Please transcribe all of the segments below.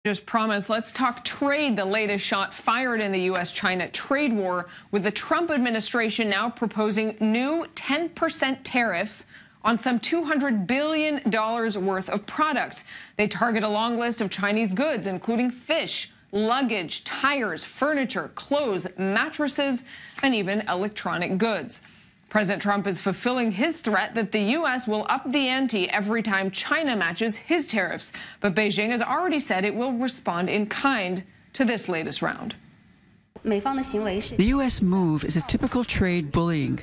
Just promised, let's talk trade. The latest shot fired in the U.S.-China trade war, with the Trump administration now proposing new 10% tariffs on some $200 billion worth of products. They target a long list of Chinese goods, including fish, luggage, tires, furniture, clothes, mattresses, and even electronic goods. President Trump is fulfilling his threat that the U.S. will up the ante every time China matches his tariffs. But Beijing has already said it will respond in kind to this latest round. The U.S. move is a typical trade bullying,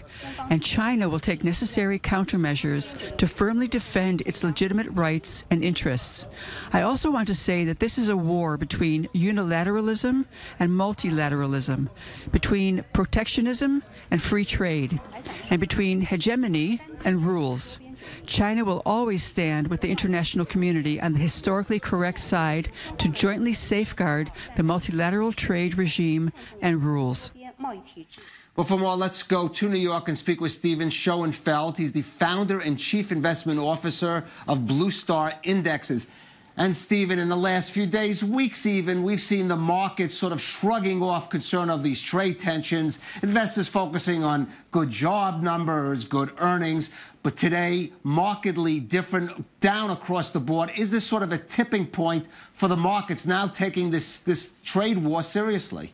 and China will take necessary countermeasures to firmly defend its legitimate rights and interests. I also want to say that this is a war between unilateralism and multilateralism, between protectionism and free trade, and between hegemony and rules. China will always stand with the international community on the historically correct side to jointly safeguard the multilateral trade regime and rules. Well, for more, let's go to New York and speak with Steven Schoenfeld. He's the founder and chief investment officer of Bluestar Indexes. And Steven, in the last few days, weeks even, we've seen the markets sort of shrugging off concern of these trade tensions, investors focusing on good job numbers, good earnings. But today, markedly different, down across the board. Is this sort of a tipping point for the markets now taking this trade war seriously?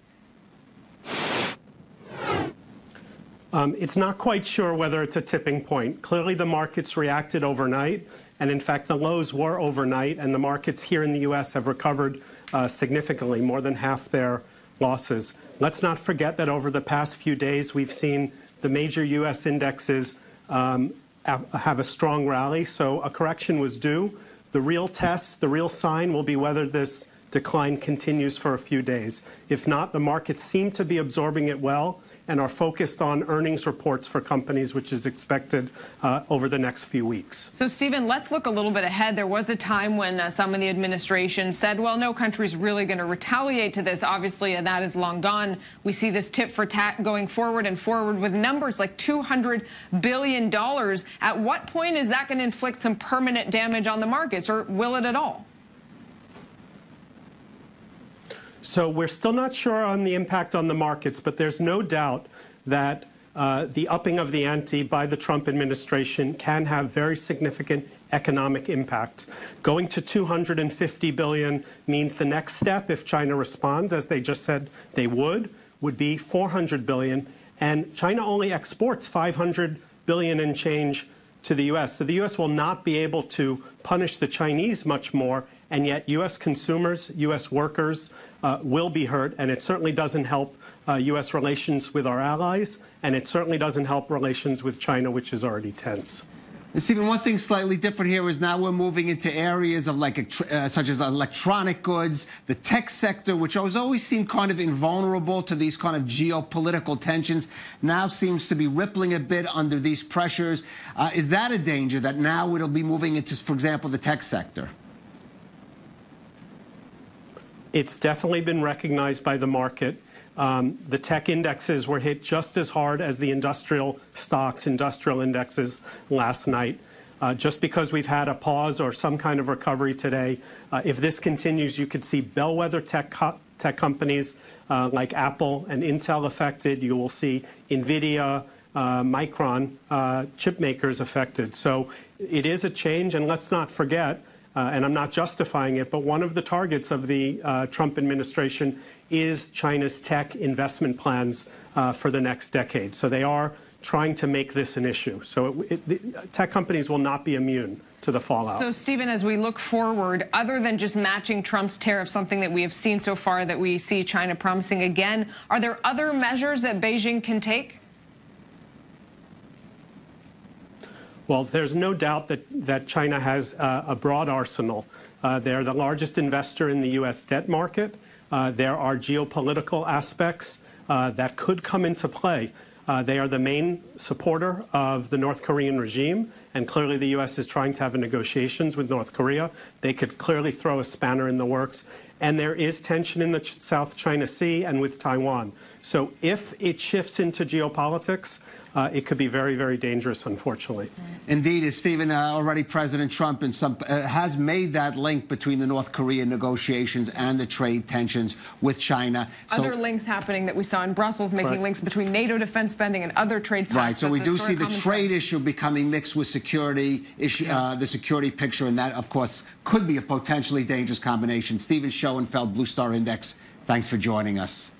It's not quite sure whether it's a tipping point. Clearly, the markets reacted overnight. And in fact, the lows were overnight, and the markets here in the U.S. have recovered significantly, more than half their losses. Let's not forget that over the past few days, we've seen the major U.S. indexes have a strong rally, so a correction was due. The real test, the real sign will be whether this decline continues for a few days. If not, the markets seem to be absorbing it well and are focused on earnings reports for companies, which is expected over the next few weeks. So, Steven, let's look a little bit ahead. There was a time when some in the administration said, well, no country's really going to retaliate to this. Obviously, that is long gone. We see this tit for tat going forward and forward with numbers like $200 billion. At what point is that going to inflict some permanent damage on the markets, or will it at all? So we're still not sure on the impact on the markets, but there's no doubt that the upping of the ante by the Trump administration can have very significant economic impact. Going to $250 billion means the next step, if China responds, as they just said they would be $400 billion. And China only exports $500 billion and change to the U.S. So the U.S. will not be able to punish the Chinese much more, and yet U.S. consumers, U.S. workers will be hurt, and it certainly doesn't help U.S. relations with our allies, and it certainly doesn't help relations with China, which is already tense. And Steven, one thing slightly different here is now we're moving into areas of such as electronic goods, the tech sector, which has always seemed kind of invulnerable to these kind of geopolitical tensions, now seems to be rippling a bit under these pressures. Is that a danger that now it'll be moving into, for example, the tech sector? It's definitely been recognized by the market. The tech indexes were hit just as hard as the industrial stocks, industrial indexes last night. Just because we've had a pause or some kind of recovery today, if this continues, you could see bellwether tech companies like Apple and Intel affected. You will see NVIDIA, Micron, chip makers affected. So it is a change, and let's not forget, and I'm not justifying it, but one of the targets of the Trump administration is China's tech investment plans for the next decade. So they are trying to make this an issue. So tech companies will not be immune to the fallout. So, Steven, as we look forward, other than just matching Trump's tariffs, something that we have seen so far that we see China promising again, are there other measures that Beijing can take? Well, there's no doubt that China has a broad arsenal. They're the largest investor in the U.S. debt market. There are geopolitical aspects that could come into play. They are the main supporter of the North Korean regime, and clearly the U.S. is trying to have negotiations with North Korea. They could clearly throw a spanner in the works. And there is tension in the South China Sea and with Taiwan. So if it shifts into geopolitics, it could be very, very dangerous, unfortunately. Indeed, as Stephen, already President Trump has made that link between the North Korean negotiations and the trade tensions with China. Other links happening that we saw in Brussels, making links between NATO defense spending and other trade pacts. Right, so we do see the trade issue becoming mixed with security issue, the security picture, and that, of course, could be a potentially dangerous combination. Steven Schoenfeld, Bluestar Index, thanks for joining us.